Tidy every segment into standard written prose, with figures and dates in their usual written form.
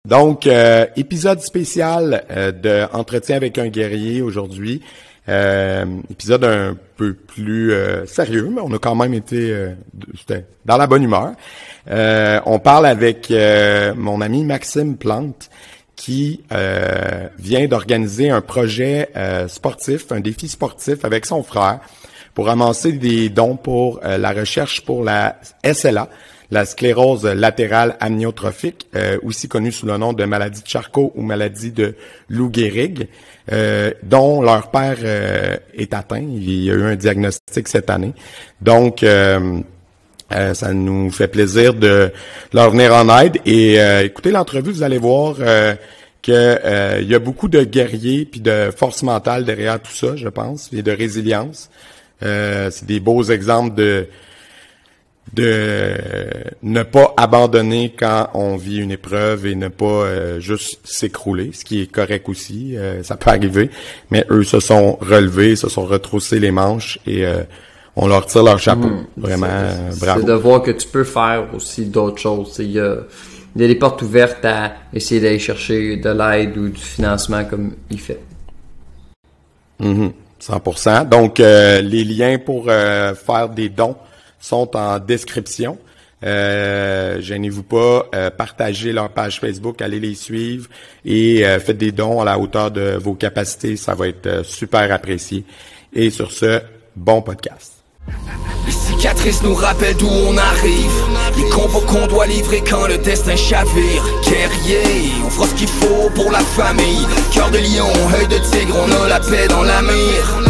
Donc, épisode spécial de Entretien avec un guerrier aujourd'hui. Épisode un peu plus sérieux, mais on a quand même été c'était dans la bonne humeur. On parle avec mon ami Maxime Plante qui vient d'organiser un projet sportif, un défi sportif avec son frère pour ramasser des dons pour la recherche pour la SLA, la sclérose latérale amyotrophique, aussi connue sous le nom de maladie de Charcot ou maladie de Lou Gehrig, dont leur père est atteint. Il y a eu un diagnostic cette année. Donc, ça nous fait plaisir de leur venir en aide. Et écoutez l'entrevue, vous allez voir que il y a beaucoup de guerriers puis de force mentale derrière tout ça, je pense, et de résilience. C'est des beaux exemples de ne pas abandonner quand on vit une épreuve et ne pas juste s'écrouler, ce qui est correct aussi, ça peut arriver, mais eux se sont relevés, se sont retroussés les manches et on leur tire leur chapeau. Vraiment, bravo. C'est de voir que tu peux faire aussi d'autres choses. Il y a des portes ouvertes à essayer d'aller chercher de l'aide ou du financement comme il fait. 100%. Donc, les liens pour faire des dons sont en description. Gênez-vous pas, partagez leur page Facebook, allez les suivre et faites des dons à la hauteur de vos capacités, ça va être super apprécié. Et sur ce, bon podcast. Les cicatrices nous rappellent d'où on arrive, les combats qu'on doit livrer quand le destin chavire. Guerrier, on fera ce qu'il faut pour la famille. Cœur de lion, œil de tigre, on a la paix dans la mire.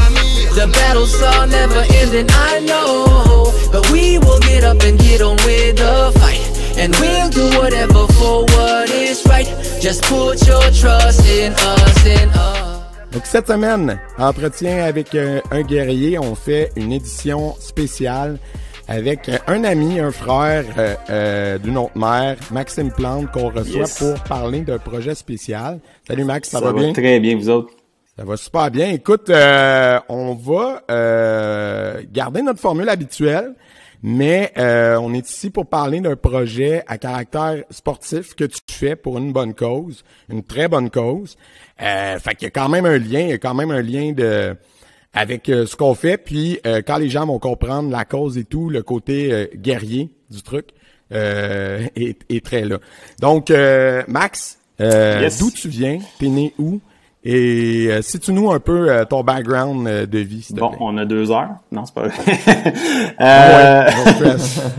The battles are never ending, I know, but we will get up and get on with the fight, and we'll do whatever for what is right. Just put your trust in us, in us. Donc cette semaine, entretien avec un guerrier, on fait une édition spéciale avec un ami, un frère d'une autre mère, Maxime Plante, qu'on reçoit pour parler d'un projet spécial. Salut Max, ça va bien? Très bien, vous autres? Ça va super bien. Écoute, on va garder notre formule habituelle, mais on est ici pour parler d'un projet à caractère sportif que tu fais pour une bonne cause, une très bonne cause. Fait qu'il y a quand même un lien, avec ce qu'on fait. Puis quand les gens vont comprendre la cause et tout, le côté guerrier du truc est très là. Donc Max, d'où tu viens? T'es né où? Et situe-nous un peu ton background de vie, s'il te plaît. Bon, on a 2 heures. Non, c'est pas vrai.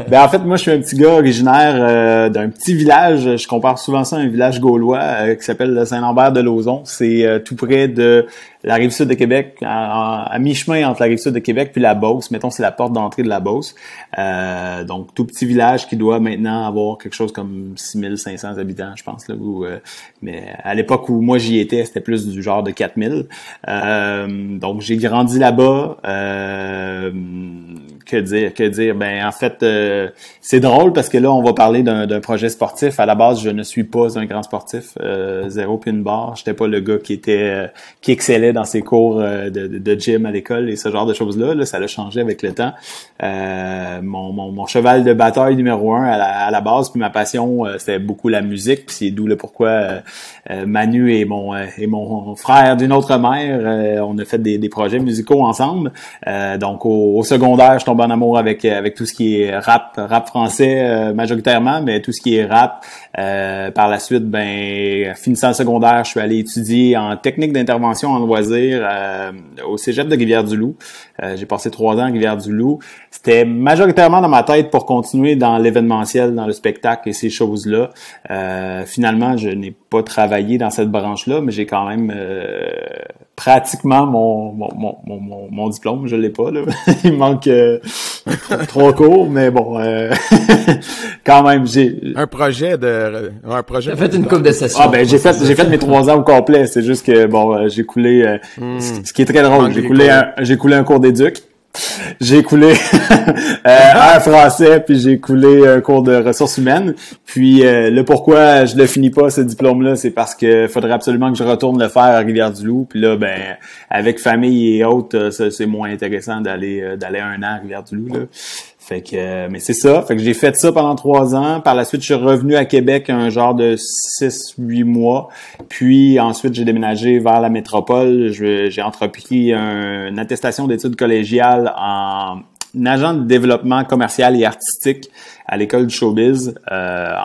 Ben en fait, moi, je suis un petit gars originaire d'un petit village. Je compare souvent ça à un village gaulois qui s'appelle Saint-Lambert-de-Lauzon. C'est tout près de la Rive-Sud de Québec, à mi-chemin entre la Rive-Sud de Québec puis la Beauce. Mettons, c'est la porte d'entrée de la Beauce. Donc, tout petit village qui doit maintenant avoir quelque chose comme 6500 habitants, je pense. Là, mais à l'époque où moi j'y étais, c'était plus du genre de 4000. Donc, j'ai grandi là-bas. Que dire? Ben, en fait, c'est drôle parce que là, on va parler d'un projet sportif. À la base, je ne suis pas un grand sportif. 0 puis une barre. J'étais pas le gars qui excellait dans ses cours de gym à l'école et ce genre de choses-là. Là, ça l'a changé avec le temps. Mon cheval de bataille numéro 1 à la base, puis ma passion, c'était beaucoup la musique. Puis c'est d'où le pourquoi Manu et mon frère d'une autre mère, on a fait des projets musicaux ensemble. Donc au secondaire, je tombe en amour avec tout ce qui est rap français majoritairement, mais tout ce qui est rap. Par la suite, ben finissant le secondaire, je suis allé étudier en technique d'intervention en loisirs au Cégep de Rivière-du-Loup. J'ai passé 3 ans à Rivière-du-Loup. C'était majoritairement dans ma tête pour continuer dans l'événementiel, dans le spectacle et ces choses-là. Finalement, je n'ai pas travaillé dans cette branche-là, mais j'ai quand même pratiquement mon diplôme. Je l'ai pas, là. Il me manque 3 cours, mais bon, quand même, j'ai... Un projet. T'as fait une couple de sessions. Ah, ben, j'ai fait mes 3 ans au complet. C'est juste que, bon, j'ai coulé, ce qui est très drôle, j'ai coulé un cours d'éduc. J'ai coulé un français, puis j'ai coulé un cours de ressources humaines. Puis le pourquoi je le finis pas ce diplôme-là, c'est parce que faudrait absolument que je retourne le faire à Rivière-du-Loup. Puis là, ben avec famille et autres, c'est moins intéressant d'aller 1 an à Rivière-du-Loup. Là. Fait que, mais c'est ça. Fait que j'ai fait ça pendant 3 ans. Par la suite, je suis revenu à Québec un genre de 6-8 mois. Puis ensuite, j'ai déménagé vers la métropole. J'ai entrepris une attestation d'études collégiales en agent de développement commercial et artistique à l'école du showbiz.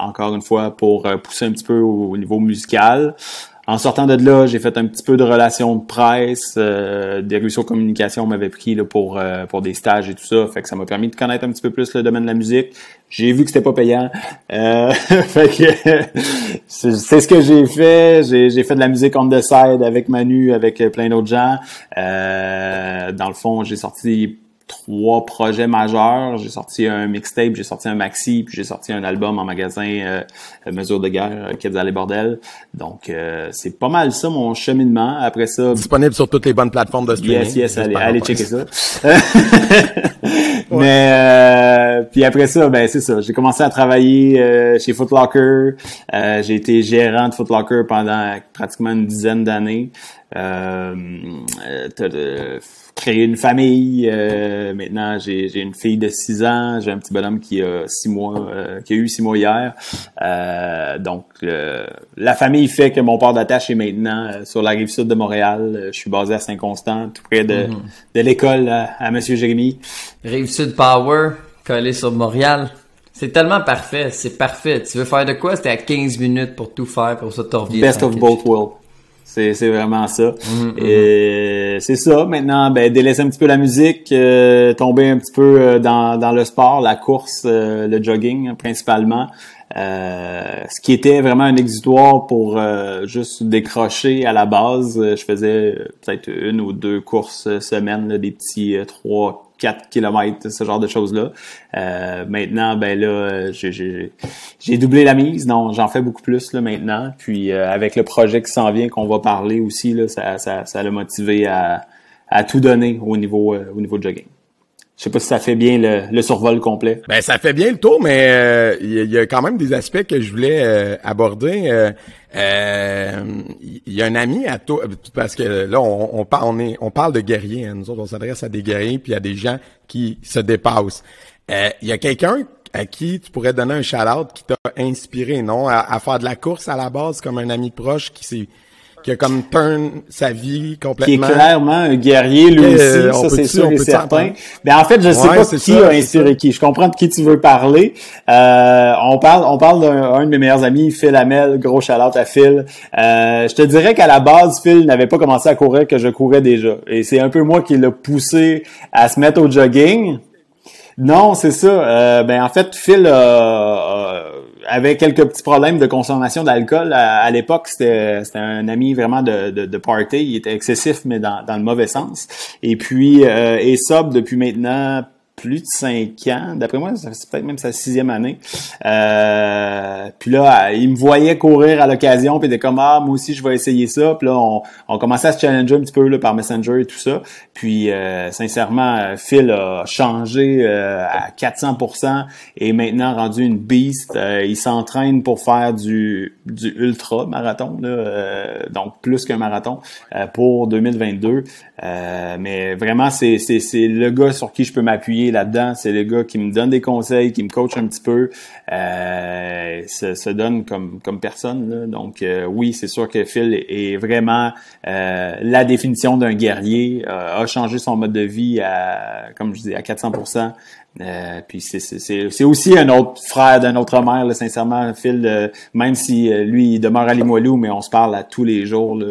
Encore une fois, pour pousser un petit peu au niveau musical. En sortant de là, j'ai fait un petit peu de relations de presse, des Ruisseaux Communication m'avaient pris là, pour des stages et tout ça, fait que ça m'a permis de connaître un petit peu plus le domaine de la musique. J'ai vu que c'était pas payant, fait que c'est ce que j'ai fait. J'ai fait de la musique on the side avec Manu, avec plein d'autres gens. Dans le fond, j'ai sorti 3 projets majeurs. J'ai sorti un mixtape, j'ai sorti un maxi, puis j'ai sorti un album en magasin Mesure de guerre, Quetzal et Bordel. Donc, c'est pas mal ça, mon cheminement. Après ça... Disponible sur toutes les bonnes plateformes de streaming. Yes, allez checker ça. Mais, puis après ça, ben c'est ça. J'ai commencé à travailler chez Foot Locker. J'ai été gérant de Foot Locker pendant pratiquement une dizaine d'années. Créer une famille. Maintenant, j'ai une fille de 6 ans. J'ai un petit bonhomme qui a 6 mois, qui a eu 6 mois hier. Donc, la famille fait que mon port d'attache est maintenant sur la rive sud de Montréal. Je suis basé à Saint-Constant, tout près de l'école à Monsieur Jérémy. Rive sud Power, collé sur Montréal. C'est tellement parfait, c'est parfait. Tu veux faire de quoi? C'était à 15 minutes pour tout faire, pour ça te reviens. Best of both worlds. C'est vraiment ça. Et c'est ça. Maintenant, ben délaisser un petit peu la musique, tomber un petit peu dans le sport, la course, le jogging principalement. Ce qui était vraiment un exutoire pour juste décrocher à la base. Je faisais peut-être 1 ou 2 courses semaine, là, des petits 3-4 kilomètres, ce genre de choses-là. Maintenant, ben là, j'ai doublé la mise. Non, j'en fais beaucoup plus là maintenant. Puis avec le projet qui s'en vient, qu'on va parler aussi, là, ça l'a motivé à tout donner au niveau de jogging. Je sais pas si ça fait bien le survol complet. Ben ça fait bien le tour, mais il y a quand même des aspects que je voulais aborder. Il y a un ami à toi, parce que là on parle de guerriers, hein. Nous autres on s'adresse à des guerriers puis à des gens qui se dépassent. Il y a quelqu'un à qui tu pourrais donner un shout-out qui t'a inspiré, non, à faire de la course à la base, comme un ami proche qui a comme turn sa vie complètement. Qui est clairement un guerrier, lui aussi, ça c'est sûr et certain. Ben en fait, je sais pas qui a inspiré qui. Je comprends de qui tu veux parler. On parle d'un de mes meilleurs amis, Phil Hamel, gros shout-out à Phil. Je te dirais qu'à la base, Phil n'avait pas commencé à courir, que je courais déjà. Et c'est un peu moi qui l'ai poussé à se mettre au jogging. Non, c'est ça. Ben en fait, Phil avait quelques petits problèmes de consommation d'alcool à l'époque. C'était un ami vraiment de party. Il était excessif, mais dans le mauvais sens. Et puis est sobre depuis maintenant plus de 5 ans. D'après moi, c'est peut-être même sa 6e année. Puis là, il me voyait courir à l'occasion, puis il était comme « Ah, moi aussi, je vais essayer ça. » Puis là, on commençait à se challenger un petit peu là, par Messenger et tout ça. Puis, sincèrement, Phil a changé à 400% et maintenant rendu une beast. Il s'entraîne pour faire du ultra marathon, là, donc plus qu'un marathon pour 2022. Mais vraiment, c'est le gars sur qui je peux m'appuyer là-dedans. C'est le gars qui me donne des conseils, qui me coach un petit peu, se donne comme personne, là. Donc oui, c'est sûr que Phil est vraiment la définition d'un guerrier, a changé son mode de vie comme je dis, à 400%. Puis c'est aussi un autre frère d'une autre mère, là, sincèrement, Phil, même si lui il demeure à Limoilou, mais on se parle à tous les jours, là,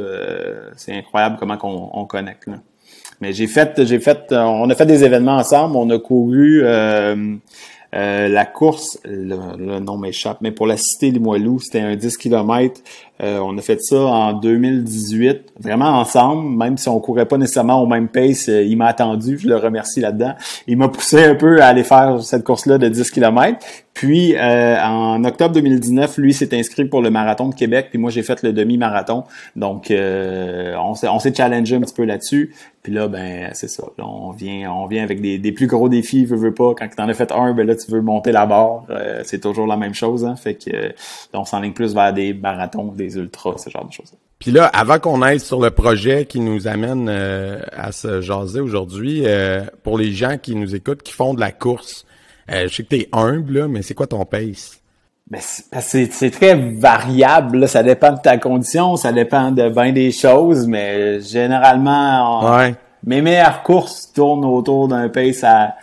c'est incroyable comment on connecte, là. Mais on a fait des événements ensemble, on a couru la course, le nom m'échappe, mais pour la Cité Limoilou, c'était un 10 km. On a fait ça en 2018, vraiment ensemble, même si on courait pas nécessairement au même pace, il m'a attendu, je le remercie là-dedans. Il m'a poussé un peu à aller faire cette course-là de 10 km. Puis en octobre 2019, lui s'est inscrit pour le marathon de Québec, puis moi j'ai fait le demi-marathon. Donc on s'est challengé un petit peu là-dessus. Puis là, ben c'est ça. Là, on vient avec des plus gros défis, veux pas. Quand t'en as fait un, ben là tu veux monter la barre. C'est toujours la même chose, hein. Fait que on s'enligne plus vers des marathons, des ultras, ce genre de choses. Puis là, avant qu'on aille sur le projet qui nous amène à se jaser aujourd'hui, pour les gens qui nous écoutent, qui font de la course, Je sais que t'es humble, là, mais c'est quoi ton pace? Ben, c'est très variable, là. Ça dépend de ta condition, ça dépend de bien des choses, mais généralement, mes meilleures courses tournent autour d'un pace à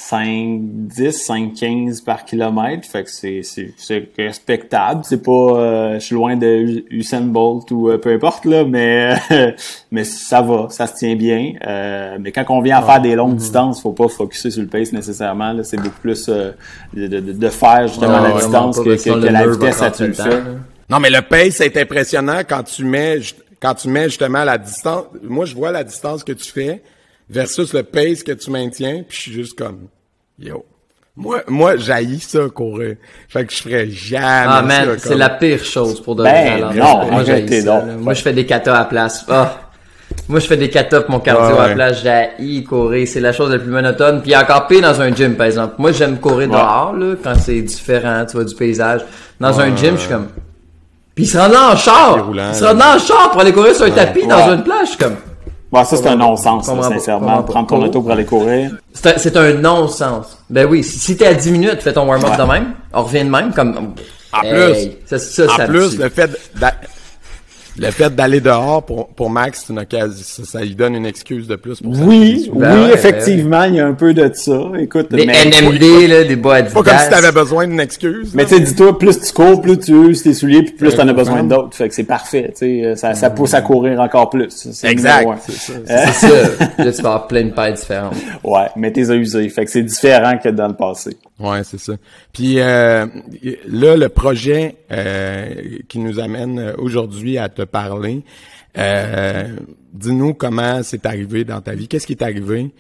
5-10, 5-15 par kilomètre. Fait que c'est respectable. C'est pas, je suis loin de Usain Bolt ou peu importe, là, mais ça va, ça se tient bien. Mais quand on vient à faire des longues distances, faut pas focusser sur le pace nécessairement, là. C'est beaucoup plus, de faire justement la distance que la vitesse à tu le fais. Non, mais le pace est impressionnant quand tu mets justement la distance. Moi, je vois la distance que tu fais versus le pace que tu maintiens, puis je suis juste comme, yo. Moi, j'haïs ça, courir. Fait que je ferais jamais ça. Ah, man, c'est la pire chose pour de vrai. Non, moi, j'haïs ça. Moi, je fais des katas à la place. Moi, je fais des katas pour mon cardio à la place. J'haïs courir. C'est la chose la plus monotone. Puis encore pire dans un gym, par exemple. Moi, j'aime courir dehors, là, quand c'est différent, tu vois, du paysage. Dans un gym, je suis comme... Puis ils se rendent là en char! Ils se rendent là en char pour aller courir sur un tapis dans une plage, je suis comme... Bon, ça, c'est un non-sens, sincèrement. Prendre ton auto pour aller courir. C'est un non-sens. Ben oui, si t'es à 10 minutes, fais ton warm-up de même. On revient de même, comme... En plus, le fait d'aller dehors pour Max, c'est une occasion, ça lui donne une excuse de plus pour ça. Oui, effectivement, il y a un peu de ça. Écoute, des NMD, là, des bois Adidas. Pas comme si t'avais besoin d'une excuse. Mais tu sais, dis-toi, plus tu cours, plus tu uses tes souliers, puis plus t'en as besoin d'autres. Fait que c'est parfait, tu sais, ça pousse à courir encore plus. Exact. C'est ça. Là, tu vas avoir plein de paires différentes. Ouais, mais t'es à user. Fait que c'est différent que dans le passé. Ouais, c'est ça. Puis là, le projet qui nous amène aujourd'hui à te parler, dis-nous comment c'est arrivé dans ta vie. Qu'est-ce qui est arrivé,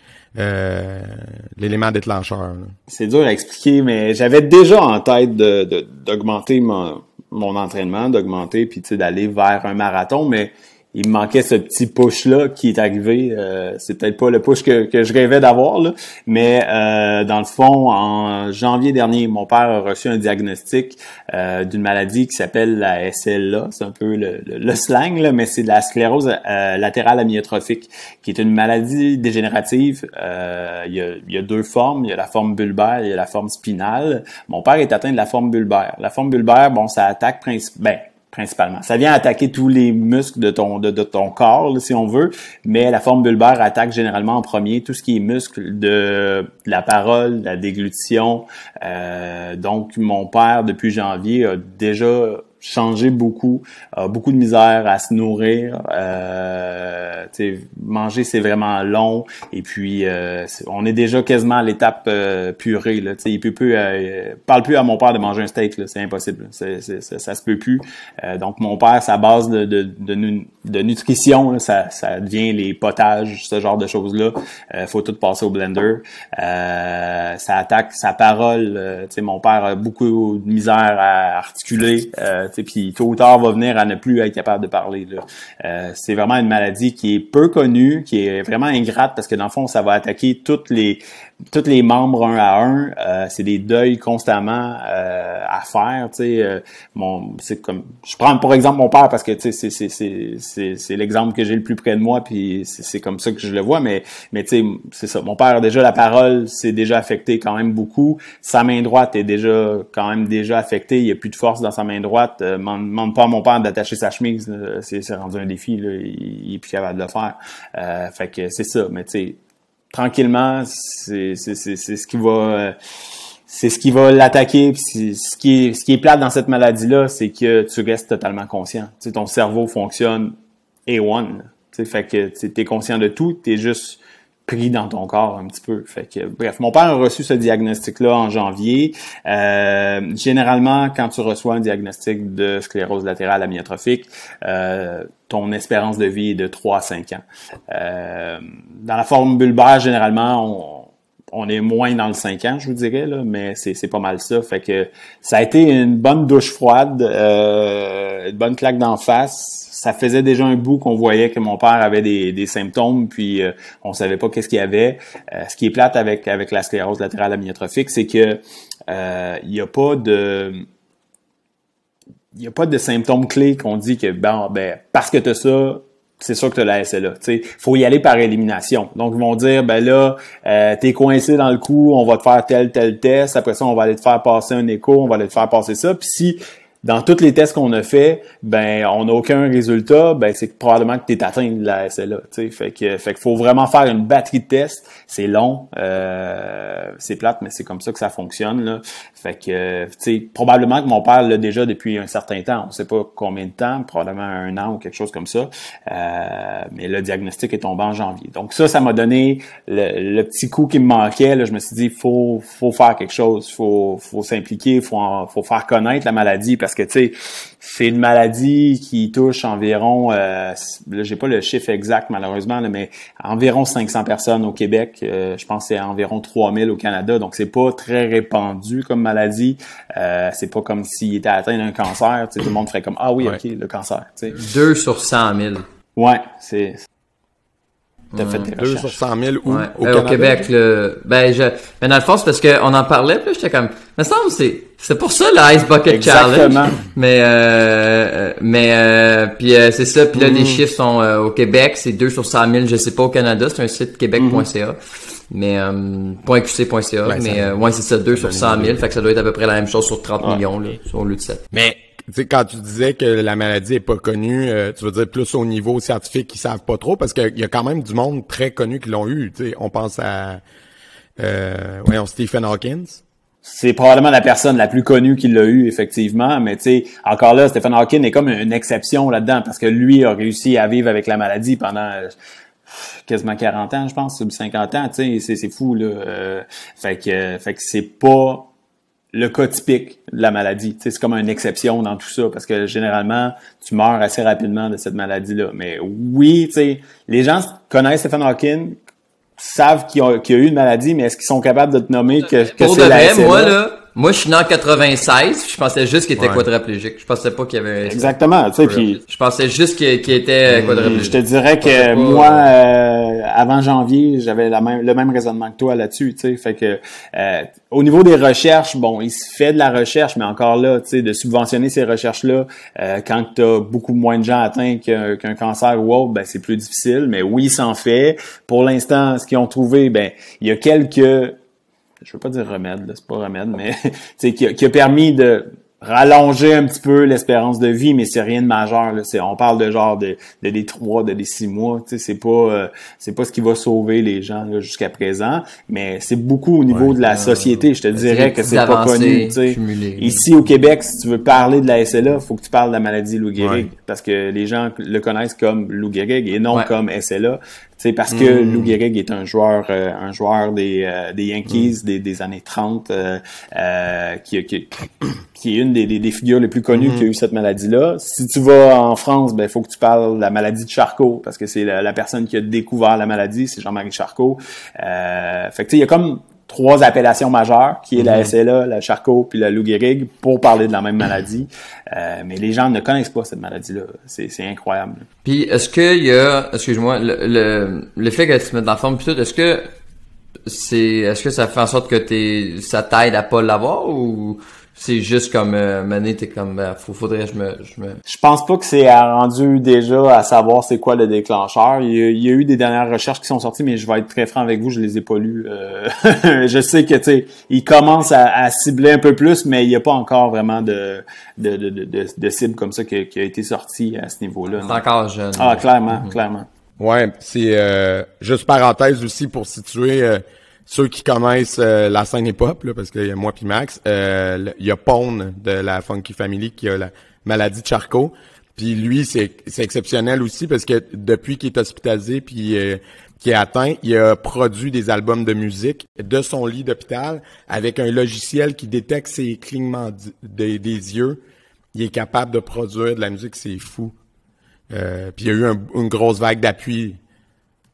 l'élément déclencheur? Là? C'est dur à expliquer, mais j'avais déjà en tête d'augmenter mon entraînement, d'augmenter puis tu sais d'aller vers un marathon, mais il me manquait ce petit push-là qui est arrivé. C'est peut-être pas le push que je rêvais d'avoir, là, mais dans le fond, en janvier dernier, mon père a reçu un diagnostic d'une maladie qui s'appelle la SLA. C'est un peu le slang, là, mais c'est de la sclérose latérale amyotrophique, qui est une maladie dégénérative. Il y a deux formes. Il y a la forme bulbaire et il y a la forme spinale. Mon père est atteint de la forme bulbaire. La forme bulbaire, bon, ça attaque principalement. Ça vient attaquer tous les muscles de ton corps, là, si on veut, mais la forme bulbaire attaque généralement en premier tout ce qui est muscle de la parole, la déglutition. Donc, mon père, depuis janvier, a déjà changé beaucoup, a beaucoup de misère à se nourrir. Manger, c'est vraiment long. Et puis, on est déjà quasiment à l'étape purée. Là, il peut plus, parle plus à mon père de manger un steak. Là, c'est impossible. Ça se peut plus. Donc, mon père, sa base de nutrition, là, ça devient les potages, ce genre de choses-là. Faut tout passer au blender. Ça attaque sa parole. Mon père a beaucoup de misère à articuler. Puis tôt ou tard va venir à ne plus être capable de parler. Là. C'est vraiment une maladie qui est peu connue, qui est vraiment ingrate parce que dans le fond, ça va attaquer tous les membres un à un. C'est des deuils constamment à faire. C'est comme, je prends pour exemple mon père parce que c'est l'exemple que j'ai le plus près de moi, puis c'est comme ça que je le vois. Mais c'est ça. Mon père a déjà la parole, c'est déjà affecté quand même beaucoup. Sa main droite est déjà quand même affectée. Il n'y a plus de force dans sa main droite. Demande pas à mon père d'attacher sa chemise. C'est rendu un défi. Là. Il est plus capable de le faire. Fait que c'est ça. Mais tu sais, tranquillement, c'est ce qui va c'est ce qui va l'attaquer. Puis ce qui est plate dans cette maladie-là, c'est que tu restes totalement conscient. Tu sais, ton cerveau fonctionne A1. Tu sais, fait que t'es conscient de tout, t'es juste pris dans ton corps un petit peu. Fait que bref, mon père a reçu ce diagnostic-là en janvier. Généralement, quand tu reçois un diagnostic de sclérose latérale amyotrophique, ton espérance de vie est de 3 à 5 ans. Dans la forme bulbaire, généralement, on est moins dans le 5 ans, je vous dirais, là, mais c'est pas mal ça. Fait que ça a été une bonne douche froide, une bonne claque d'en face. Ça faisait déjà un bout qu'on voyait que mon père avait des symptômes, puis on savait pas qu'est-ce qu'il y avait. Ce qui est plate avec la sclérose latérale amyotrophique, c'est que il y a pas de symptômes clés qu'on dit que parce que t'as ça, c'est sûr que tu as la SLA. T'sais, faut y aller par élimination. Donc, ils vont dire, ben là, t'es coincé dans le cou, on va te faire tel test. Après ça, on va aller te faire passer un écho, on va aller te faire passer ça. Puis si dans tous les tests qu'on a fait, ben on n'a aucun résultat, ben c'est probablement que tu es atteint de la SLA. Fait que faut vraiment faire une batterie de tests. C'est long, c'est plate, mais c'est comme ça que ça fonctionne. Là. Fait que probablement que mon père l'a déjà depuis un certain temps. On sait pas combien de temps, probablement 1 an ou quelque chose comme ça. Mais le diagnostic est tombé en janvier. Donc ça m'a donné le petit coup qui me manquait. Là. Je me suis dit, faut faire quelque chose, faut s'impliquer, faut faire connaître la maladie parce que tu sais, c'est une maladie qui touche environ, là j'ai pas le chiffre exact malheureusement, là, mais environ 500 personnes au Québec. Je pense que c'est environ 3000 au Canada, donc c'est pas très répandu comme maladie. C'est pas comme s'il était atteint d'un cancer. Tout le monde ferait comme ah oui, ok, le cancer. T'sais. 2 sur 100 000. Ouais, c'est. T'as fait tes 2 recherches. sur 100 000 ou Ouais. au Canada? Québec, mais dans le fond, c'est parce qu'on en parlait, puis j'étais comme, me semble, c'est pour ça le Ice Bucket Exactement. Challenge. Puis c'est ça, puis là, les chiffres sont au Québec, c'est 2 sur 100 000, je sais pas au Canada, c'est un site québec.ca. Mais, .qc.ca, Ouais, mais, ouais, c'est ça, 2 sur 100 000, fait que ça doit être à peu près la même chose sur 30 millions, là, au lieu de 7. Mais, tu sais, quand tu disais que la maladie est pas connue, tu veux dire plus au niveau scientifique qui savent pas trop, parce qu'il y a quand même du monde très connu qui l'ont eu, tu sais. On pense à, Stephen Hawking. C'est probablement la personne la plus connue qui l'a eu, effectivement, mais tu sais, encore là, Stephen Hawking est comme une exception là-dedans, parce que lui a réussi à vivre avec la maladie pendant quasiment 40 ans, je pense, ou 50 ans, tu sais, c'est fou, là. Fait que c'est pas le cas typique de la maladie. Tu sais, c'est comme une exception dans tout ça, parce que généralement, tu meurs assez rapidement de cette maladie-là. Mais oui, tu sais, les gens connaissent Stephen Hawking, savent qu'il a eu une maladie, mais est-ce qu'ils sont capables de te nommer que Pour c'est de la vrai, SLA? moi, je suis né en 96, je pensais juste qu'il était quadriplégique. Je pensais pas qu'il y avait... Exactement, tu sais, puis... Je pensais juste qu'il était quadriplégique. Je te dirais que moi, avant janvier, j'avais le même raisonnement que toi là-dessus, tu sais. Fait que au niveau des recherches, bon, il se fait de la recherche, mais encore là, tu sais, de subventionner ces recherches-là, quand tu as beaucoup moins de gens atteints qu'un cancer ou autre, ben c'est plus difficile. Mais oui, il s'en fait. Pour l'instant, ce qu'ils ont trouvé, ben il y a quelques, je veux pas dire remède, là, c'est pas remède, mais tu sais, qui a permis de rallonger un petit peu l'espérance de vie, mais c'est rien de majeur, là. On parle de genre de des 3, de des 6 mois, tu sais, c'est pas ce qui va sauver les gens là, jusqu'à présent, mais c'est beaucoup au niveau de la société, je te dirais que c'est pas connu, tu sais. Ici au Québec, si tu veux parler de la SLA, faut que tu parles de la maladie Lou Gehrig, parce que les gens le connaissent comme Lou Gehrig et non comme SLA. C'est parce que Lou Gehrig est un joueur des Yankees des années 30, qui est une des figures les plus connues qui a eu cette maladie-là. Si tu vas en France, ben faut que tu parles de la maladie de Charcot, parce que c'est la personne qui a découvert la maladie, c'est Jean-Marie Charcot. Fait que tu sais, il y a comme 3 appellations majeures, qui est la SLA, la Charcot, puis la Lou Gehrig, pour parler de la même maladie. Mais les gens ne connaissent pas cette maladie-là. C'est incroyable. Puis, est-ce qu'il y a, excuse-moi, le fait que tu te mettes en forme pis tout, est-ce que ça fait en sorte que ça t'aide à pas l'avoir, ou c'est juste comme, Mané, t'es comme, faudrait que Je pense pas que c'est rendu déjà à savoir c'est quoi le déclencheur. Il y a eu des dernières recherches qui sont sorties, mais je vais être très franc avec vous, je les ai pas lues. Je sais que, tu sais, ils commencent à cibler un peu plus, mais il y a pas encore vraiment de cible comme ça qui a été sortie à ce niveau-là. C'est encore jeune. Ah, clairement, clairement. Ouais, c'est juste parenthèse aussi pour situer ceux qui connaissent la scène hip-hop, là, parce qu'il y a moi puis Max, il y a Pone de la Funky Family qui a la maladie de Charcot. Puis lui, c'est exceptionnel aussi parce que depuis qu'il est hospitalisé puis qui est atteint, il a produit des albums de musique de son lit d'hôpital avec un logiciel qui détecte ses clignements des yeux. Il est capable de produire de la musique, c'est fou. Puis il y a eu une grosse vague d'appui.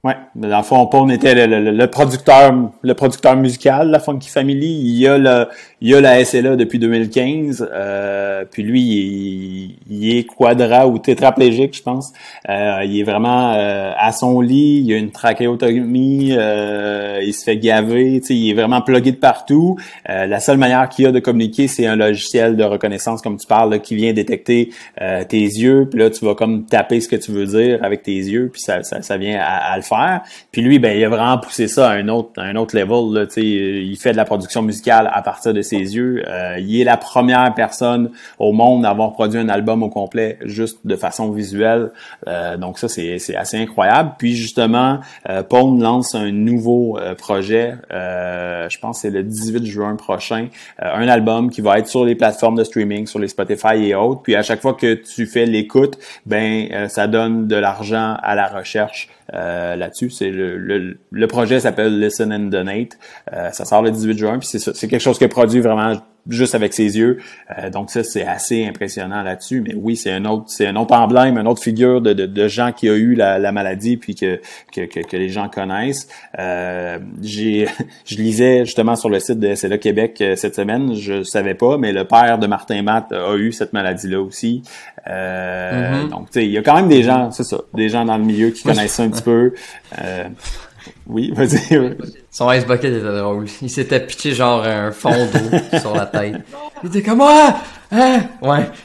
Ouais, dans le fond, Pone était le producteur musical de la Funky Family. Il y a Il a la SLA depuis 2015, puis lui, il est quadra ou tétraplégique, je pense. Il est vraiment à son lit, il a une trachéotomie, il se fait gaver, tu sais, il est vraiment plugué de partout. La seule manière qu'il a de communiquer, c'est un logiciel de reconnaissance, comme tu parles, là, qui vient détecter tes yeux, puis là, tu vas comme taper ce que tu veux dire avec tes yeux, puis ça vient à le faire. Puis lui, ben, il a vraiment poussé ça à un autre level, là, tu sais, il fait de la production musicale à partir de ses yeux. Il est la première personne au monde à avoir produit un album au complet juste de façon visuelle. Donc ça, c'est assez incroyable. Puis justement, Pone lance un nouveau projet, je pense que c'est le 18 juin prochain, un album qui va être sur les plateformes de streaming, sur les Spotify et autres. Puis à chaque fois que tu fais l'écoute, ben ça donne de l'argent à la recherche là-dessus. C'est le projet s'appelle Listen and Donate. Ça sort le 18 juin, puis c'est quelque chose qui est produit vraiment juste avec ses yeux. Donc ça, c'est assez impressionnant là-dessus. Mais oui, c'est un autre emblème, une autre figure de gens qui a eu la maladie puis que les gens connaissent. Je lisais justement sur le site de SLA Québec cette semaine, je savais pas, mais le père de Martin Matt a eu cette maladie-là aussi. Donc tu sais, il y a quand même des gens, c'est ça, des gens dans le milieu qui connaissent ça un petit peu. Oui, vas-y. Son Ice Bucket était drôle. Il s'était pitché genre un fond d'eau sur la tête. Il était comme, ouais.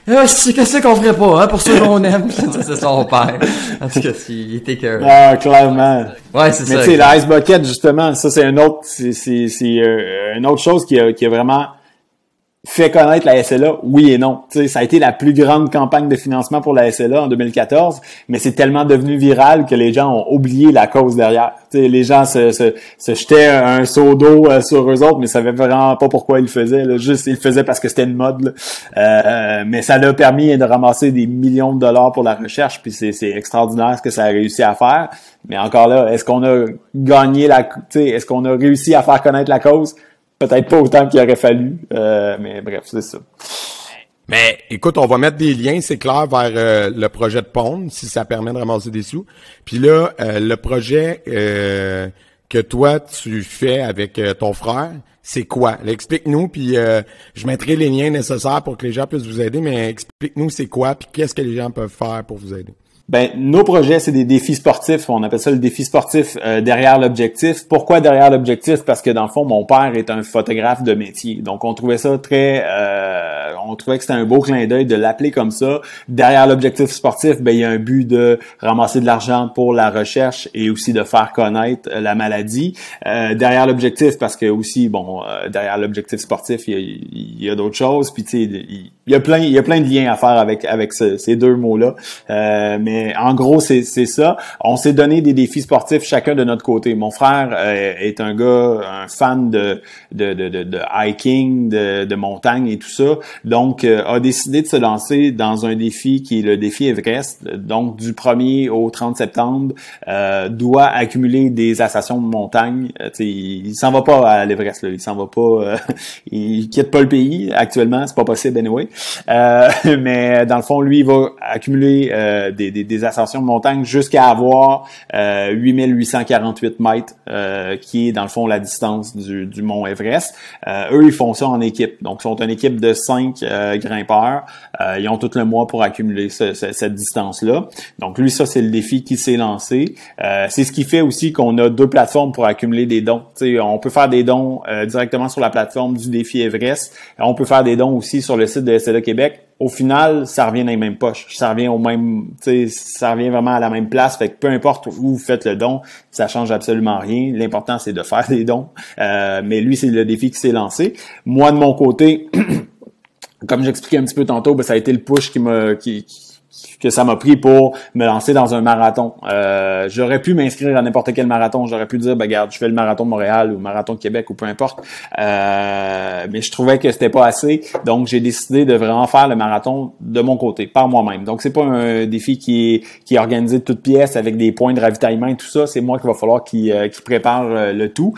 Qu'est-ce qu'on ferait pas, hein, pour ceux qu'on aime. C'est son père. En tout cas, il était que... Ah, clairement. Ouais, c'est ça. Mais tu sais, l'Ice Bucket, justement, ça, c'est une autre chose qui a vraiment fait connaître la SLA, oui et non. Tu sais, ça a été la plus grande campagne de financement pour la SLA en 2014, mais c'est tellement devenu viral que les gens ont oublié la cause derrière. Tu sais, les gens se jetaient un seau d'eau sur eux autres, mais savaient vraiment pas pourquoi ils le faisaient. Là. Juste, ils le faisaient parce que c'était une mode. Mais ça leur a permis de ramasser des millions de dollars pour la recherche, puis c'est extraordinaire ce que ça a réussi à faire. Mais encore là, est-ce qu'on a gagné est-ce qu'on a réussi à faire connaître la cause? Peut-être pas autant qu'il aurait fallu, mais bref, c'est ça. Mais écoute, on va mettre des liens, c'est clair, vers le projet de Pone, si ça permet de ramasser des sous. Puis là, le projet que toi, tu fais avec ton frère, c'est quoi? Là, explique-nous, puis je mettrai les liens nécessaires pour que les gens puissent vous aider, mais explique-nous c'est quoi, puis qu'est-ce que les gens peuvent faire pour vous aider? Ben, nos projets, c'est des défis sportifs. On appelle ça le défi sportif derrière l'objectif. Pourquoi derrière l'objectif? Parce que dans le fond, mon père est un photographe de métier. Donc, on trouvait ça on trouvait que c'était un beau clin d'œil de l'appeler comme ça. Derrière l'objectif sportif, ben, il y a un but de ramasser de l'argent pour la recherche et aussi de faire connaître la maladie. Derrière l'objectif, parce que aussi, derrière l'objectif sportif, il y a d'autres choses. Puis, tu sais, il y a plein de liens à faire avec ces deux mots-là. Mais en gros, c'est ça. On s'est donné des défis sportifs chacun de notre côté. Mon frère est un fan de hiking, de montagne et tout ça. Donc, a décidé de se lancer dans un défi qui est le défi Everest. Donc, du 1er au 30 septembre, doit accumuler des ascensions de montagne. Il s'en va pas à l'Everest, là. Il s'en va pas. Il quitte pas le pays actuellement. C'est pas possible anyway. Mais dans le fond, lui, il va accumuler des ascensions de montagne jusqu'à avoir 8848 mètres, qui est dans le fond la distance du mont Everest. Eux, ils font ça en équipe. Donc, ils sont une équipe de 5 grimpeurs. Ils ont tout le mois pour accumuler cette distance-là. Donc, lui, ça, c'est le défi qui s'est lancé. C'est ce qui fait aussi qu'on a 2 plateformes pour accumuler des dons. T'sais, on peut faire des dons directement sur la plateforme du défi Everest. On peut faire des dons aussi sur le site de SLA Québec. Au final, ça revient dans les mêmes poches. Ça revient ça revient vraiment à la même place. Fait que peu importe où vous faites le don, ça change absolument rien. L'important, c'est de faire des dons. Mais lui, c'est le défi qui s'est lancé. Moi, de mon côté, comme j'expliquais un petit peu tantôt, ça a été le push que ça m'a pris pour me lancer dans un marathon. J'aurais pu m'inscrire à n'importe quel marathon. J'aurais pu dire, regarde, je fais le marathon de Montréal ou le marathon de Québec ou peu importe. Mais je trouvais que c'était pas assez. Donc, j'ai décidé de vraiment faire le marathon de mon côté, par moi-même. Donc, c'est pas un défi qui est organisé de toutes pièces avec des points de ravitaillement et tout ça. C'est moi qui va falloir qui prépare le tout.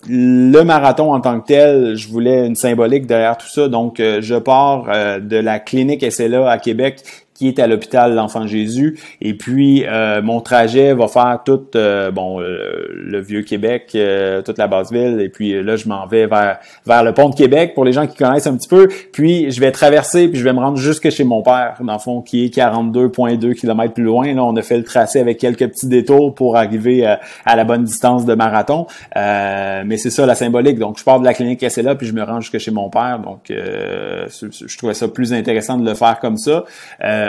Le marathon en tant que tel, je voulais une symbolique derrière tout ça. Donc, je pars de la clinique SLA à Québec qui est à l'hôpital l'Enfant Jésus. Et puis, mon trajet va faire tout, le Vieux-Québec, toute la Basse-Ville. Et puis là, je m'en vais vers le pont de Québec, pour les gens qui connaissent un petit peu. Puis, je vais traverser, puis je vais me rendre jusque chez mon père, dans le fond, qui est 42,2 km plus loin. Là, on a fait le tracé avec quelques petits détours pour arriver à la bonne distance de marathon. Mais c'est ça, la symbolique. Donc, je pars de la clinique SLA, puis je me rends jusque chez mon père. Donc, je trouvais ça plus intéressant de le faire comme ça.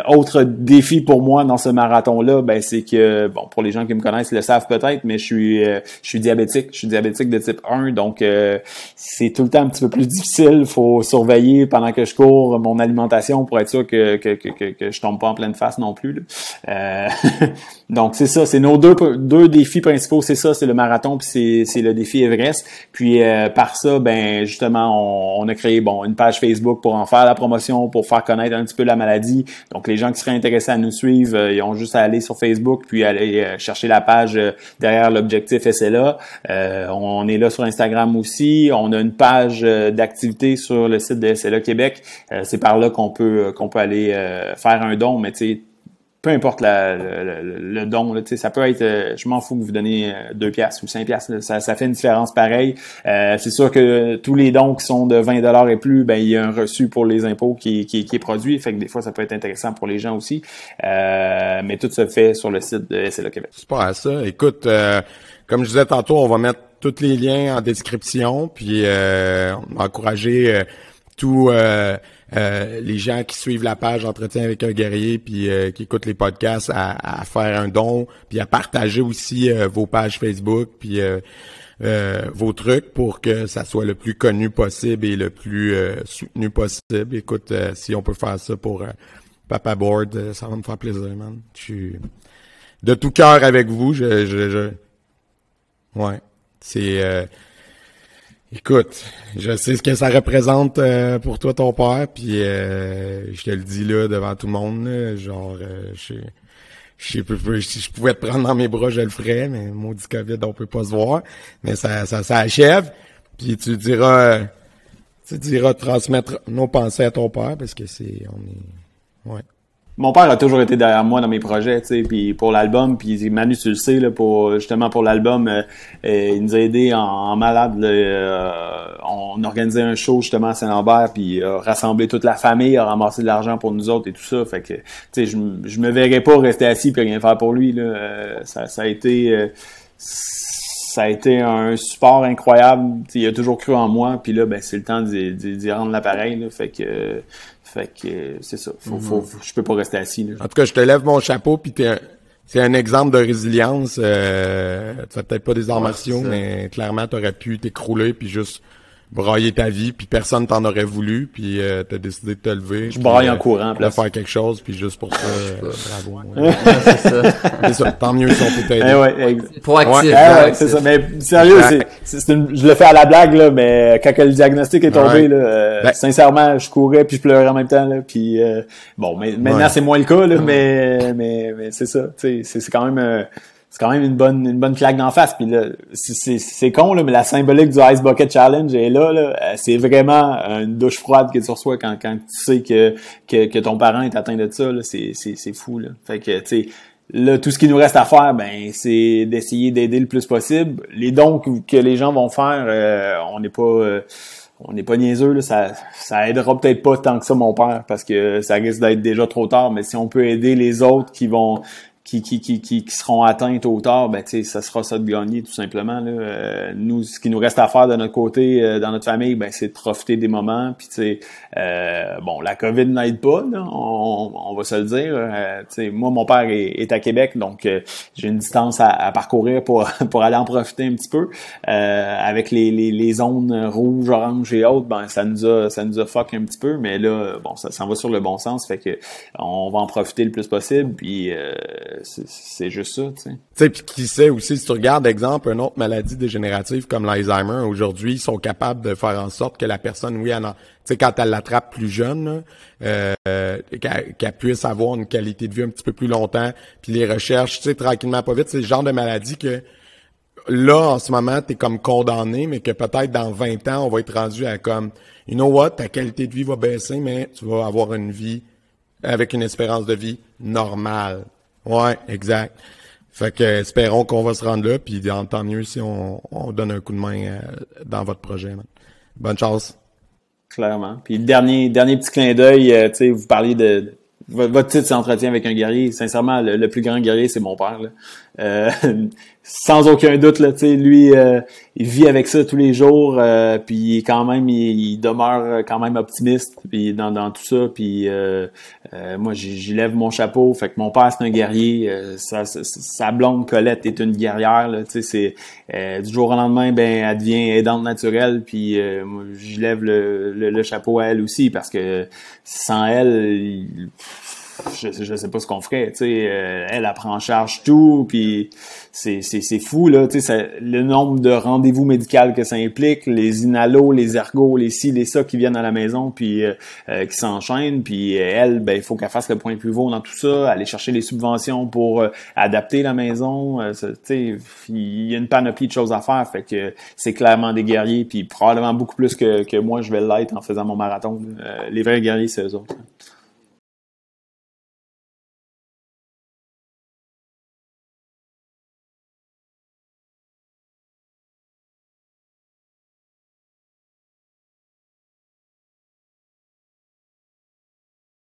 Autre défi pour moi dans ce marathon-là, ben c'est que, bon, pour les gens qui me connaissent, ils le savent peut-être, mais je suis diabétique. Je suis diabétique de type 1, donc c'est tout le temps un petit peu plus difficile. Faut surveiller pendant que je cours mon alimentation pour être sûr que je tombe pas en pleine face non plus, là. Donc c'est ça, c'est nos deux défis principaux, c'est ça, c'est le marathon puis c'est le défi Everest. Puis par ça, ben justement, on a créé une page Facebook pour en faire la promotion, pour faire connaître un petit peu la maladie. Donc les gens qui seraient intéressés à nous suivre, ils ont juste à aller sur Facebook puis aller chercher la page derrière l'objectif SLA. On est là sur Instagram aussi. On a une page d'activité sur le site de SLA Québec. C'est par là qu'on peut aller faire un don, mais tu sais, peu importe le don, là, ça peut être, je m'en fous que vous donnez 2 piastres ou 5 piastres, là, ça fait une différence pareille. C'est sûr que tous les dons qui sont de 20$ et plus, ben il y a un reçu pour les impôts qui est produit, fait que des fois ça peut être intéressant pour les gens aussi. Mais tout se fait sur le site de SLA Québec. Super à ça. Écoute, comme je disais tantôt, on va mettre tous les liens en description, puis encourager tous les gens qui suivent la page Entretien avec un guerrier puis qui écoutent les podcasts à faire un don, puis à partager aussi vos pages Facebook puis vos trucs pour que ça soit le plus connu possible et le plus soutenu possible. Écoute, si on peut faire ça pour Papa Board, ça va me faire plaisir, man. Je suis de tout cœur avec vous. Ouais, c'est écoute, je sais ce que ça représente pour toi, ton père, puis je te le dis là devant tout le monde, là, genre, si je pouvais te prendre dans mes bras, je le ferais, mais maudit COVID, on peut pas se voir, mais ça achève, puis tu diras transmettre nos pensées à ton père, parce que ouais. Mon père a toujours été derrière moi dans mes projets, tu sais, puis pour l'album, puis Manu, tu le sais, là, pour l'album, il nous a aidés en malade, là, on organisait un show justement à Saint-Lambert, puis rassemblé toute la famille, a ramassé de l'argent pour nous autres et tout ça, fait que, tu sais, je me verrais pas rester assis puis rien faire pour lui, là, ça a été un support incroyable, t'sais, il a toujours cru en moi, puis là, ben c'est le temps d'y rendre l'appareil, là, fait que c'est ça. Je peux pas rester assis, là. En tout cas, je te lève mon chapeau, puis c'est un exemple de résilience. Tu fais peut-être pas des arts martiaux, mais clairement, t'aurais pu t'écrouler puis juste brailler ta vie, puis personne t'en aurait voulu, puis t'as décidé de te lever. Je braille en courant, de faire quelque chose, puis juste pour ça, bravo. Ouais. C'est ça. C'est ça. Tant mieux si on peut t'aider. Proactif. C'est ça. Mais sérieux, je le fais à la blague, là, mais quand le diagnostic est tombé, là, sincèrement, je courais puis je pleurais en même temps, là, puis mais maintenant c'est moins le cas, là, mais c'est ça. Tu sais, c'est quand même une bonne claque d'en face, puis là c'est con là, mais la symbolique du Ice Bucket Challenge est là, c'est vraiment une douche froide que tu reçois quand tu sais que ton parent est atteint de ça, là, c'est fou, là. Fait que tu sais, là, tout ce qu'il nous reste à faire, ben c'est d'essayer d'aider le plus possible. Les dons que les gens vont faire, on n'est pas niaiseux, là, ça aidera peut-être pas tant que ça mon père, parce que ça risque d'être déjà trop tard, mais si on peut aider les autres qui seront atteints tôt ou tard, ben tu sais, ça sera ça de gagner tout simplement, là. Nous, ce qui nous reste à faire de notre côté, dans notre famille, ben c'est de profiter des moments, puis tu sais, la COVID n'aide pas, là, on va se le dire. Tu sais, moi mon père est à Québec, donc j'ai une distance à parcourir pour aller en profiter un petit peu. Avec les zones rouges, oranges et autres, ben ça nous a fuck un petit peu, mais là ça s'en va sur le bon sens, fait que on va en profiter le plus possible, puis c'est juste ça, tu sais. Tu sais, puis qui sait aussi, si tu regardes, exemple, une autre maladie dégénérative comme l'Alzheimer, aujourd'hui, ils sont capables de faire en sorte que la personne, tu sais, quand elle l'attrape plus jeune, qu'elle puisse avoir une qualité de vie un petit peu plus longtemps, puis les recherches, tu sais, tranquillement, pas vite, c'est le genre de maladie que, là, en ce moment, t'es comme condamné, mais que peut-être dans 20 ans, on va être rendu à comme, you know what, ta qualité de vie va baisser, mais tu vas avoir une vie avec une espérance de vie normale. Ouais, exact. Fait que espérons qu'on va se rendre là, puis tant mieux si on donne un coup de main dans votre projet. Man. Bonne chance. Clairement. Puis dernier petit clin d'œil, tu sais, vous parliez de votre titre, c'est Entretien avec un guerrier. Sincèrement, le plus grand guerrier, c'est mon père. Là. Sans aucun doute, là, tu sais, lui, il vit avec ça tous les jours, puis quand même, il demeure quand même optimiste, puis dans tout ça. Puis moi, j'y lève mon chapeau. Fait que mon père, c'est un guerrier. Sa blonde Colette est une guerrière. Là, tu sais, c'est du jour au lendemain, ben, elle devient aidante naturelle. Puis moi, j'y lève le chapeau à elle aussi, parce que sans elle, je sais pas ce qu'on ferait, tu sais, elle prend en charge tout, puis c'est fou là, tu sais, le nombre de rendez-vous médicaux que ça implique, les inalos, les ergos, les ci, les ça qui viennent à la maison, puis qui s'enchaînent, puis elle, ben il faut qu'elle fasse le point pivot dans tout ça, aller chercher les subventions pour adapter la maison, tu sais, il y a une panoplie de choses à faire, fait que c'est clairement des guerriers, puis probablement beaucoup plus que moi je vais l'être en faisant mon marathon. Les vrais guerriers, c'est eux autres.